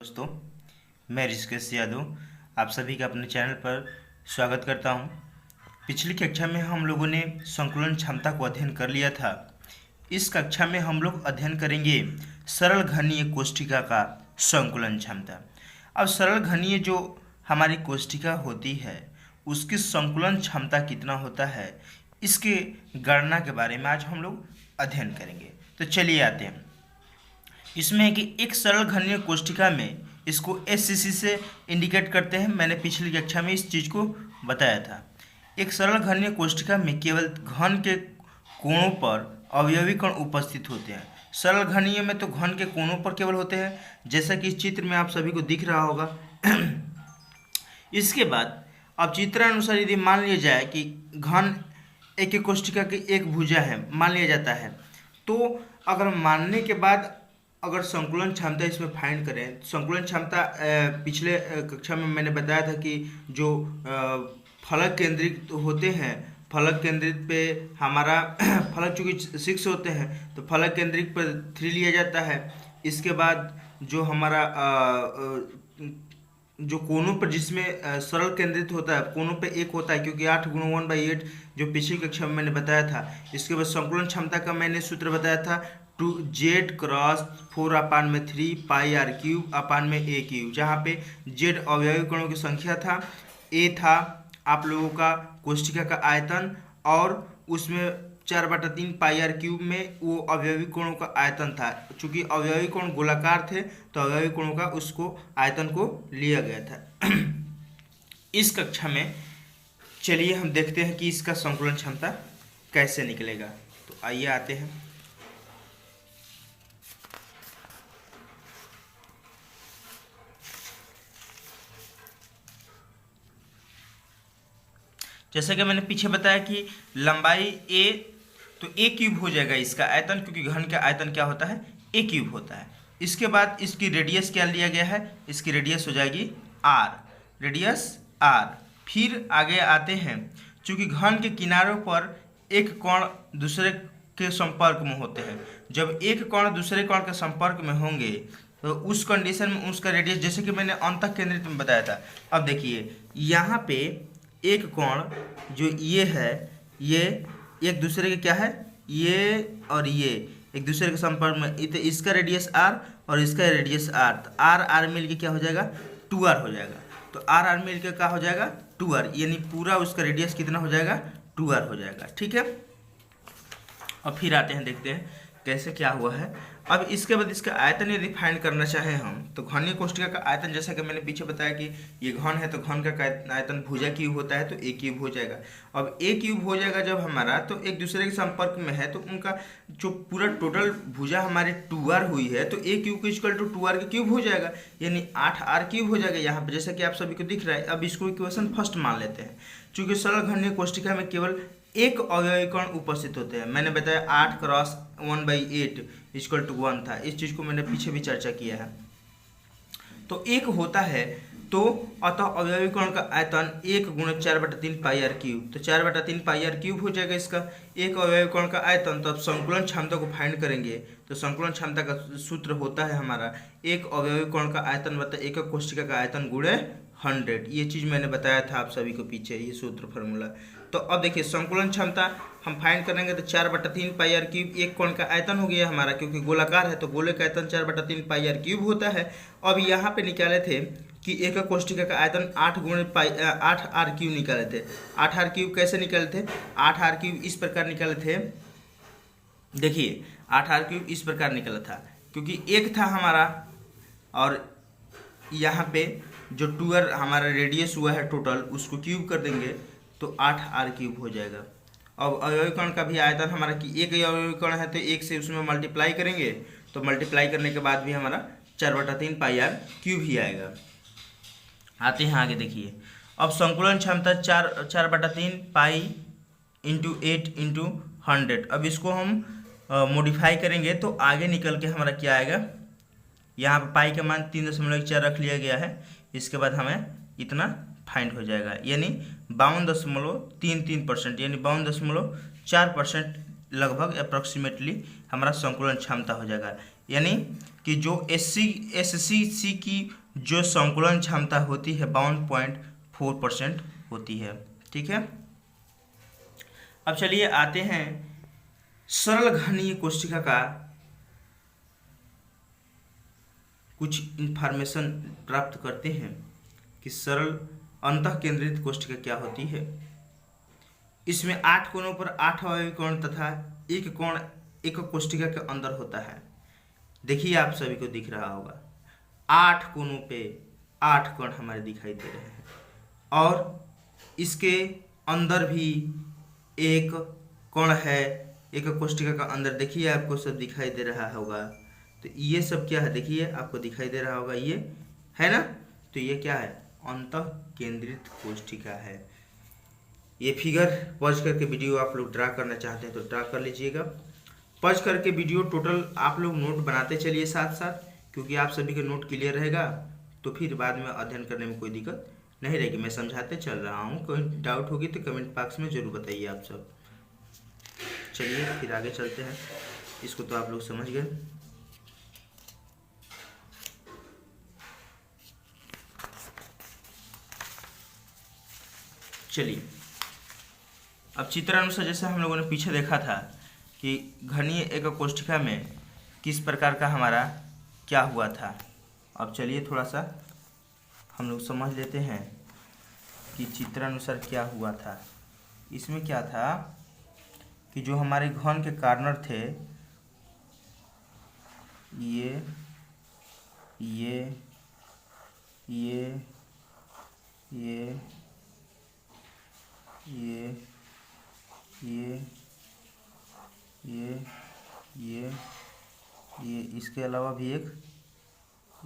दोस्तों, मैं ऋषिकेश यादव आप सभी का अपने चैनल पर स्वागत करता हूं। पिछली कक्षा में हम लोगों ने संकुलन क्षमता को अध्ययन कर लिया था। इस कक्षा में हम लोग अध्ययन करेंगे सरल घनीय कोष्ठिका का संकुलन क्षमता। अब सरल घनीय जो हमारी कोष्ठिका होती है उसकी संकुलन क्षमता कितना होता है, इसके गणना के बारे में आज हम लोग अध्ययन करेंगे। तो चलिए आते हैं। इसमें है कि एक सरल घनीय कोष्ठिका में इसको एससीसी से इंडिकेट करते हैं। मैंने पिछली कक्षा में इस चीज़ को बताया था। एक सरल घनीय कोष्ठिका में केवल घन के कोणों पर अवयवी कण उपस्थित होते हैं। सरल घनीय में तो घन के कोणों पर केवल होते हैं, जैसा कि इस चित्र में आप सभी को दिख रहा होगा। इसके बाद अब चित्रानुसार यदि मान लिया जाए कि घन एक कोष्ठिका की एक भुजा है, मान लिया जाता है, तो अगर मानने के बाद अगर संकुलन क्षमता इसमें फाइंड करें, संकुलन क्षमता पिछले कक्षा में मैंने बताया था कि जो फलक केंद्रित होते हैं, फलक केंद्रित पे हमारा फलक चूँकि 6 होते हैं तो फलक केंद्रित पर 3 लिया जाता है। इसके बाद जो हमारा जो कोनों पर जिसमें सरल केंद्रित होता है, कोनों पे 1 होता है, क्योंकि 8 गुणा 1/8 जो पिछली कक्षा में मैंने बताया था। इसके बाद संकुलन क्षमता का मैंने सूत्र बताया था 2z क्रॉस 4/3 पाई r क्यूब अपान में a क्यूब, जहाँ पे z अवयवी कणों की संख्या था, a था आप लोगों का कोष्ठिका का आयतन, और उसमें 4/3 पाई r क्यूब में वो अवयवी कोणों का आयतन था। चूंकि अवयवी कोण गोलाकार थे तो अवयवी कोणों का उसको आयतन को लिया गया था। इस कक्षा में चलिए हम देखते हैं कि इसका संकुलन क्षमता कैसे निकलेगा। तो आइए आते हैं। जैसा कि मैंने पीछे बताया कि लंबाई a, तो a क्यूब हो जाएगा इसका आयतन, क्योंकि घन का आयतन क्या होता है, a क्यूब होता है। इसके बाद इसकी रेडियस क्या लिया गया है, इसकी रेडियस हो जाएगी r, रेडियस r। फिर आगे आते हैं, चूँकि घन के किनारों पर एक कण दूसरे के संपर्क में होते हैं। जब एक कण दूसरे कण के संपर्क में होंगे तो उस कंडीशन में उसका रेडियस, जैसे कि मैंने अंतः केंद्रित में बताया था। अब देखिए यहाँ पे एक कोण जो ये है, ये एक दूसरे के क्या है, ये और ये एक दूसरे के संपर्क में, तो इसका रेडियस r और इसका रेडियस r, तो r r मिल के क्या हो जाएगा, 2r हो जाएगा। तो r r मिल के क्या हो जाएगा, 2r, यानी पूरा उसका रेडियस कितना हो जाएगा, 2r हो जाएगा। ठीक है। और फिर आते हैं, देखते हैं कैसे क्या हुआ है। अब इसके बाद इसका आयतन यदि फाइंड करना चाहें हम, तो घनीय कोष्ठिका का आयतन, जैसा कि मैंने पीछे बताया कि ये घन है तो घन का आयतन भुजा क्यूब होता है, तो a क्यूब हो जाएगा। अब a क्यूब हो जाएगा जब हमारा, तो एक दूसरे के संपर्क में है, तो उनका जो पूरा टोटल भुजा हमारी 2r हुई है, तो a cube equal to 2r का क्यूब हो जाएगा, यानी 8r क्यूब हो जाएगा यहाँ पर, जैसा कि आप सभी को दिख रहा है। अब इसको इक्वेशन फर्स्ट मान लेते हैं। चूँकि सरल घनीय कोष्ठिका में केवल एक अवयवी कण उपस्थित होते हैं। मैंने बताया 8 क्रॉस 1/8 इक्वल टू 1 था। इस चीज़ को मैंने पीछे भी चर्चा किया है। तो एक होता है, तो अतः अवयवी कण का आयतन 1 गुणा 4/3 पाई r क्यूब, तो 4/3 पाई r क्यूब हो जाएगा इसका एक अवयवी कण का आयतन। तो अब संकुलन क्षमता को फाइंड करेंगे, तो संकुलन क्षमता का सूत्र होता है हमारा एक अवयवी कण का आयतन बता एक कोष्ठिका का आयतन गुणे 100। ये चीज़ मैंने बताया था आप सभी को पीछे, ये सूत्र फार्मूला। तो अब देखिए संकुलन क्षमता हम फाइंड करेंगे, तो 4/3 पाई r क्यूब एक कोण का आयतन हो गया हमारा, क्योंकि गोलाकार है तो गोले का आयतन 4/3 पाई r क्यूब होता है। अब यहाँ पे निकाले थे कि एक कोष्ठिका का आयतन 8 r क्यूब निकाले थे। 8r क्यूब कैसे निकाले थे, 8r क्यूब इस प्रकार निकाले थे। देखिए 8r क्यूब इस प्रकार निकला था, क्योंकि एक था हमारा, और यहाँ पे जो 2r हमारा रेडियस हुआ है टोटल, उसको क्यूब कर देंगे तो 8r क्यूब हो जाएगा। अब अवयवी कण का भी आयतन हमारा कि एक अवयवी कण है तो एक से उसमें मल्टीप्लाई करेंगे, तो मल्टीप्लाई करने के बाद भी हमारा 4/3 पाई r क्यूब ही आएगा। आते हैं आगे, देखिए अब संकुलन क्षमता 4/3 पाई इंटू 8 इंटू 100। अब इसको हम मॉडिफाई करेंगे तो आगे निकल के हमारा क्या आएगा, यहाँ पर पाई का मान 3.4 रख लिया गया है। इसके बाद हमें इतना फाइंड हो जाएगा, यानी 52.33%, यानी 52.4% लगभग अप्रॉक्सीमेटली हमारा संकुलन क्षमता हो जाएगा। यानी कि जो SCC की जो संकुलन क्षमता होती है 52.4% होती है। ठीक है, अब चलिए आते हैं सरल घनीय कोशिका का कुछ इंफॉर्मेशन प्राप्त करते हैं कि सरल अंतःकेंद्रित कोशिका क्या होती है। इसमें 8 कोणों पर 8 अवयवी कोण तथा एक कोण एक कोशिका के अंदर होता है। देखिए आप सभी को दिख रहा होगा 8 कोणों पे 8 कोण हमारे दिखाई दे रहे हैं और इसके अंदर भी एक कोण है एक कोशिका का अंदर। देखिए आपको सब दिखाई दे रहा होगा, तो ये सब क्या है, देखिए आपको दिखाई दे रहा होगा, ये है ना, तो ये क्या है, अंतःकेंद्रित कोशिका है। ये फिगर पॉज करके वीडियो आप लोग ड्रा करना चाहते हैं तो ड्रा कर लीजिएगा। पॉज करके वीडियो टोटल आप लोग नोट बनाते चलिए साथ साथ, क्योंकि आप सभी का नोट क्लियर रहेगा तो फिर बाद में अध्ययन करने में कोई दिक्कत नहीं रहेगी। मैं समझाते चल रहा हूँ, कोई डाउट होगी तो कमेंट बॉक्स में ज़रूर बताइए आप सब। चलिए फिर आगे चलते हैं, इसको तो आप लोग समझ गए। चलिए अब चित्रानुसार जैसे हम लोगों ने पीछे देखा था कि घनीय एक कोशिका में किस प्रकार का हमारा क्या हुआ था। अब चलिए थोड़ा सा हम लोग समझ लेते हैं कि चित्रानुसार क्या हुआ था। इसमें क्या था कि जो हमारे घन के कार्नर थे ये ये ये ये ये ये ये ये इसके अलावा भी एक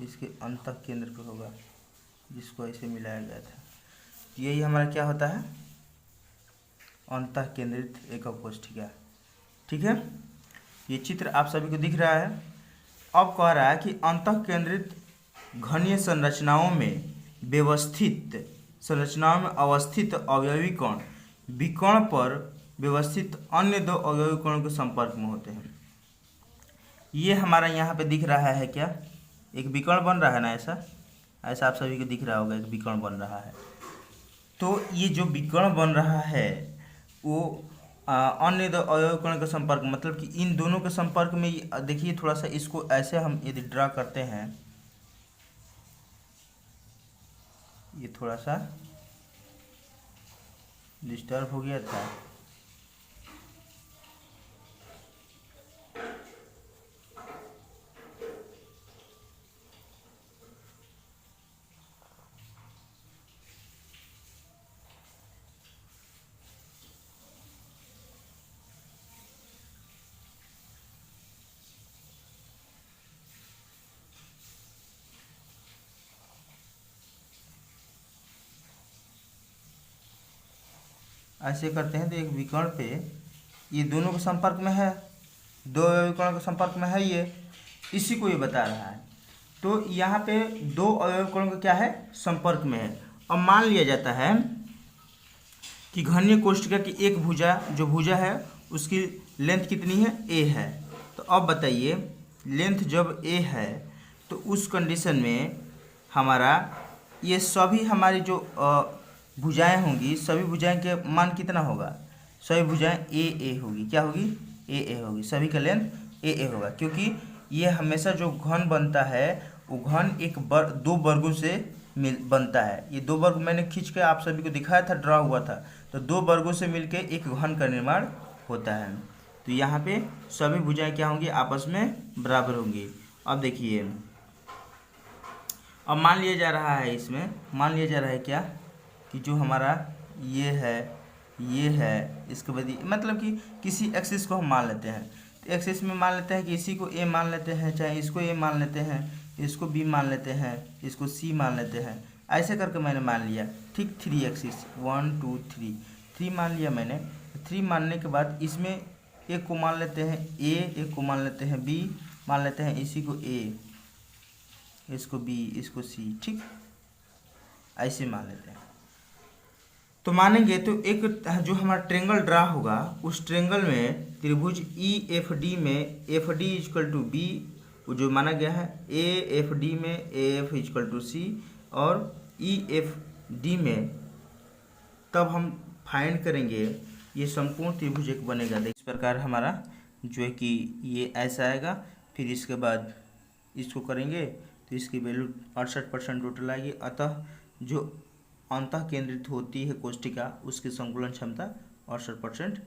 इसके अंतःकेंद्र पे होगा जिसको ऐसे मिलाया गया था। यही हमारा क्या होता है, अंतःकेंद्रित एकक कोशिका। ठीक है, ये चित्र आप सभी को दिख रहा है। अब कह रहा है कि अंतःकेंद्रित घनीय संरचनाओं में अवस्थित अवयवी कण विकर्ण पर व्यवस्थित अन्य 2 अवयवी कणों के संपर्क में होते हैं। ये हमारा यहाँ पे दिख रहा है, क्या एक विकर्ण बन रहा है ना, ऐसा आप सभी को दिख रहा होगा, एक विकर्ण बन रहा है। तो ये जो विकर्ण बन रहा है वो अन्य 2 अवयवी कणों के संपर्क, मतलब कि इन दोनों के संपर्क में। देखिए थोड़ा सा इसको ऐसे हम यदि ड्रा करते हैं, ये थोड़ा सा डिस्टर्ब हो गया था। ऐसे करते हैं तो एक विकर्ण पे ये दोनों के संपर्क में है, 2 अवयवी कणों के संपर्क में है, ये इसी को ये बता रहा है। तो यहाँ पे 2 अवयवी कणों का क्या है, संपर्क में है। अब मान लिया जाता है कि घनीय कोशिका की एक भुजा, जो भुजा है उसकी लेंथ कितनी है, a है। तो अब बताइए लेंथ जब a है तो उस कंडीशन में हमारा ये सभी हमारी जो भुजाएं होंगी, सभी भुजाएं के मान कितना होगा, सभी भुजाएं a होगी। क्या होगी, a होगी, सभी का लेंथ a होगा। क्योंकि ये हमेशा जो घन बनता है वो घन 2 वर्गों से बनता है। ये 2 वर्ग मैंने खींच के आप सभी को दिखाया था, ड्रा हुआ था। तो 2 वर्गों से मिलके एक घन का निर्माण होता है। तो यहाँ पे सभी भुजाएं क्या होंगी, आपस में बराबर होंगी। अब देखिए, अब मान लिया जा रहा है, इसमें मान लिया जा रहा है क्या कि जो हमारा ये है इसके बाद मतलब कि किसी एक्सिस को हम मान लेते हैं। तो एक्सिस में मान लेते हैं कि इसी को a मान लेते हैं, चाहे इसको a मान लेते हैं, इसको b मान लेते हैं, इसको c मान लेते हैं। ऐसे करके मैंने मान लिया, ठीक। 3 एक्सिस 1 2 3 मान लिया मैंने। 3 मानने के बाद इसमें एक को मान लेते हैं a, एक को मान लेते हैं b, मान लेते हैं इसी को a, इसको b, इसको c, ठीक, ऐसे मान लेते हैं। तो मानेंगे तो एक जो हमारा ट्रेंगल ड्रा होगा उस ट्रेंगल में त्रिभुज ई एफ डी में F D is equal to B जो माना गया है, ए एफ डी में A F is equal to C और ई एफ डी में, तब हम फाइंड करेंगे ये संपूर्ण त्रिभुज एक बनेगा। इस प्रकार हमारा जो है कि ये ऐसा आएगा। फिर इसके बाद इसको करेंगे तो इसकी वैल्यू 68% टोटल आएगी। अतः जो अंतः केंद्रित होती है कोष्ठिका उसकी संकुलन क्षमता 68%